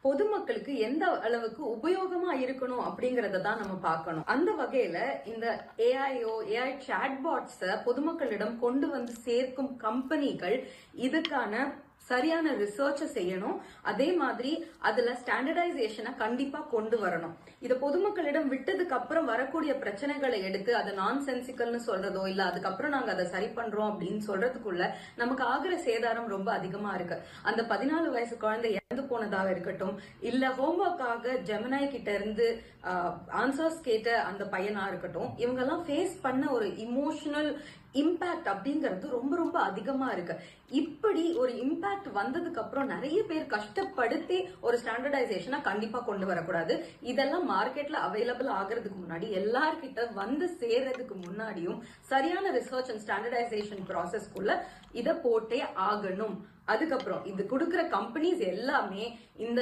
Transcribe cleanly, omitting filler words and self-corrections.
பொதுமக்களுக்கு எந்த அளவுக்கு உபயோகமா இருக்கணும் அப்படிங்கறத தான் நம்ம பார்க்கணும். அந்த வகையில இந்த ஏஐ சாட்பாட்ஸ் பொதுமக்களிடம் கொண்டு வந்து சேர்க்கும் கம்பெனிகள் இதுக்கான சரியான ரிசர்ச் செய்யணும். அதே மாதிரி அதுல ஸ்டாண்டர்டைசேஷனை கண்டிப்பா கொண்டு வரணும். இத பொதுமக்களிடம் விட்டதுக்கு அப்புறம் வரக்கூடிய பிரச்சனைகளை எடுத்து அதை நான் சென்சிக்கல்னு சொல்றதோ இல்ல அதுக்கப்புறம் நாங்க அதை சரி பண்றோம் அப்படின்னு சொல்றதுக்குள்ள நமக்கு ஆகிற சேதாரம் ரொம்ப அதிகமா இருக்கு. அந்த 14 வயசு குழந்தை இறந்து போனதாக இருக்கட்டும், இல்ல ஹோம்ஒர்க்காக ஜெமினாய் கிட்ட இருந்து ஆன்சர்ஸ் கேட்ட அந்த பையனா இருக்கட்டும், இவங்க எல்லாம் ஃபேஸ் பண்ண ஒரு இமோஷனல் இம்பாக்ட் அப்படிங்கிறது ரொம்ப ரொம்ப அதிகமா இருக்கு. இப்படி ஒரு இம்பாக்ட் வந்ததுக்கு அப்புறம் நிறைய பேர் கஷ்டப்படுத்தி ஒரு ஸ்டாண்டர்டைசேஷனை கண்டிப்பா கொண்டு வரக்கூடாது. இதெல்லாம் மார்க்கெட்ல அவைலபிள் ஆகிறதுக்கு முன்னாடி எல்லார்கிட்ட வந்து சேர்றதுக்கு முன்னாடியும் சரியான ரிசர்ச் அண்ட் ஸ்டாண்டர்டைசேஷன் ப்ராசஸ்க்குள்ள இதை போட்டே ஆகணும். அதுக்கப்புறம் இது கொடுக்கிற கம்பெனிஸ் எல்லாமே இந்த